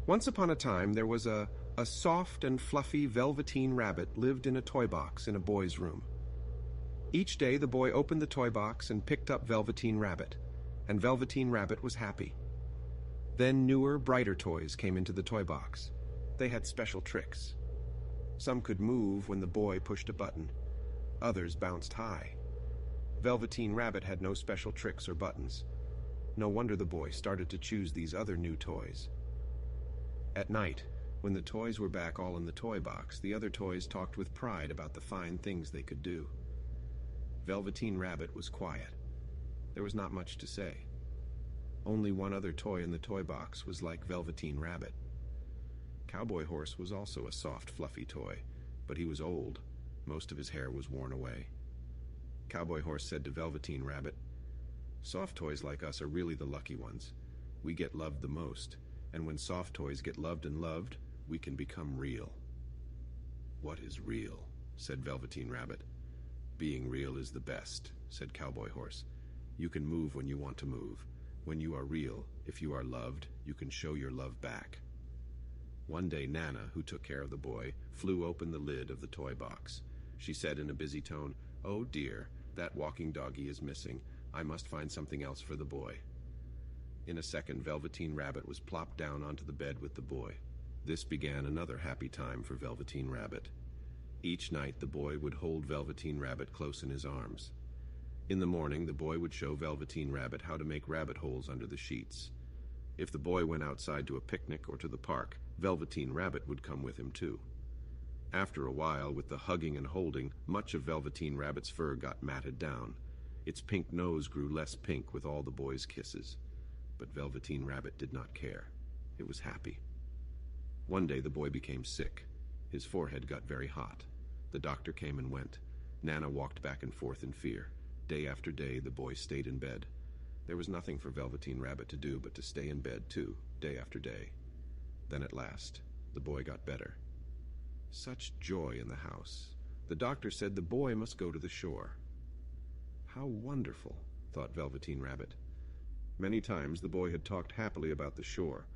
Once upon a time, there was a soft and fluffy velveteen rabbit lived in a toy box in a boy's room. Each day, the boy opened the toy box and picked up Velveteen Rabbit, and Velveteen Rabbit was happy. Then newer, brighter toys came into the toy box. They had special tricks. Some could move when the boy pushed a button. Others bounced high. Velveteen Rabbit had no special tricks or buttons. No wonder the boy started to choose these other new toys. At night, when the toys were back all in the toy box, the other toys talked with pride about the fine things they could do. Velveteen Rabbit was quiet. There was not much to say. Only one other toy in the toy box was like Velveteen Rabbit. Cowboy Horse was also a soft, fluffy toy, but he was old. Most of his hair was worn away. Cowboy Horse said to Velveteen Rabbit, "Soft toys like us are really the lucky ones. We get loved the most, and when soft toys get loved and loved, we can become real." "What is real?" said Velveteen Rabbit. "Being real is the best," said Cowboy Horse. "You can move when you want to move. When you are real, if you are loved, you can show your love back." One day Nana, who took care of the boy, flew open the lid of the toy box. She said in a busy tone, "Oh dear, that walking doggy is missing. I must find something else for the boy." In a second, Velveteen Rabbit was plopped down onto the bed with the boy. This began another happy time for Velveteen Rabbit. Each night the boy would hold Velveteen Rabbit close in his arms. In the morning, the boy would show Velveteen Rabbit how to make rabbit holes under the sheets. If the boy went outside to a picnic or to the park, Velveteen Rabbit would come with him too. After a while, with the hugging and holding, much of Velveteen Rabbit's fur got matted down. Its pink nose grew less pink with all the boy's kisses. But Velveteen Rabbit did not care. It was happy. One day the boy became sick. His forehead got very hot. The doctor came and went. Nana walked back and forth in fear. Day after day, the boy stayed in bed. There was nothing for Velveteen Rabbit to do but to stay in bed, too, day after day. Then at last, the boy got better. Such joy in the house. The doctor said the boy must go to the shore. How wonderful, thought Velveteen Rabbit. Many times the boy had talked happily about the shore,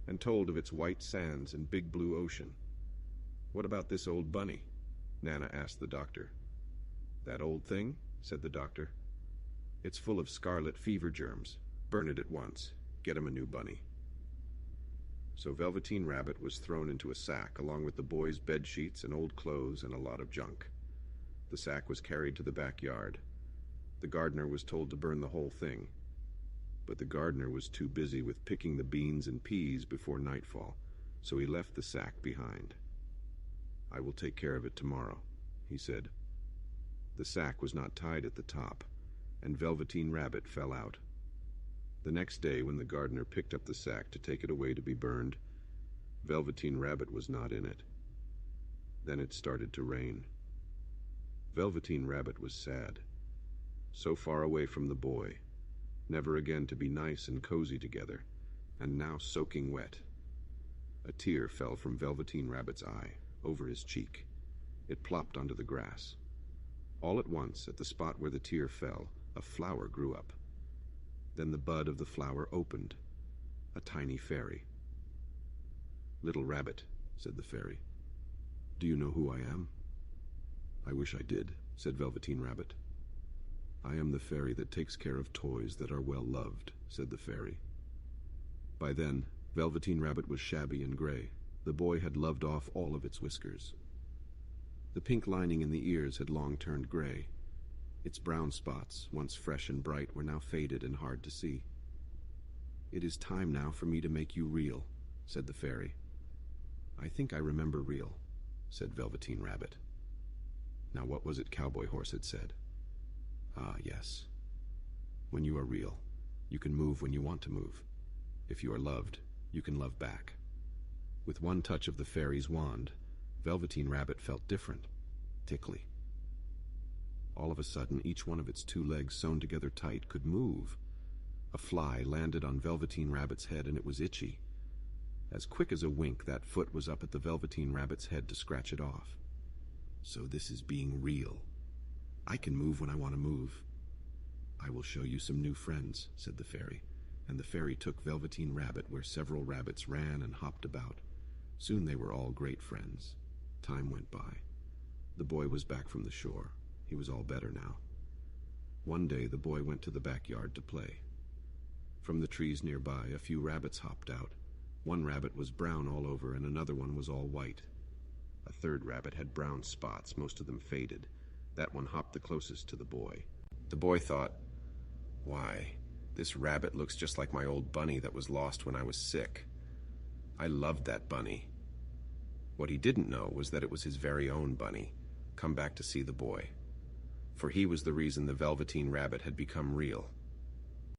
and told of its white sands and big blue ocean. "What about this old bunny?" Nana asked the doctor. "That old thing?" said the doctor. "It's full of scarlet fever germs. Burn it at once. Get him a new bunny." So Velveteen Rabbit was thrown into a sack along with the boy's bed sheets and old clothes and a lot of junk. The sack was carried to the backyard. The gardener was told to burn the whole thing. But the gardener was too busy with picking the beans and peas before nightfall, so he left the sack behind. "I will take care of it tomorrow," he said. The sack was not tied at the top, and Velveteen Rabbit fell out. The next day, when the gardener picked up the sack to take it away to be burned, Velveteen Rabbit was not in it. Then it started to rain. Velveteen Rabbit was sad. So far away from the boy, never again to be nice and cozy together, and now soaking wet. A tear fell from Velveteen Rabbit's eye, over his cheek. It plopped onto the grass. All at once, at the spot where the tear fell, a flower grew up. Then the bud of the flower opened. A tiny fairy. "Little Rabbit," said the fairy, "do you know who I am?" "I wish I did," said Velveteen Rabbit. "I am the fairy that takes care of toys that are well loved," said the fairy. By then, Velveteen Rabbit was shabby and gray. The boy had loved off all of its whiskers. The pink lining in the ears had long turned gray. Its brown spots, once fresh and bright, were now faded and hard to see. "It is time now for me to make you real," said the fairy. "I think I remember real," said Velveteen Rabbit. Now what was it Cowboy Horse had said? Ah, yes. When you are real, you can move when you want to move. If you are loved, you can love back. With one touch of the fairy's wand, Velveteen Rabbit felt different, tickly. All of a sudden, each one of its two legs sewn together tight could move. A fly landed on Velveteen Rabbit's head and it was itchy. As quick as a wink, that foot was up at the Velveteen Rabbit's head to scratch it off. So this is being real. I can move when I want to move. "I will show you some new friends," said the fairy. and the fairy took Velveteen Rabbit where several rabbits ran and hopped about. Soon they were all great friends. Time went by. The boy was back from the shore. He was all better now. One day the boy went to the backyard to play. From the trees nearby, a few rabbits hopped out. One rabbit was brown all over and another one was all white. A third rabbit had brown spots, most of them faded. That one hopped the closest to the boy. The boy thought, "Why, this rabbit looks just like my old bunny that was lost when I was sick. I loved that bunny." What he didn't know was that it was his very own bunny, come back to see the boy. For he was the reason the Velveteen Rabbit had become real.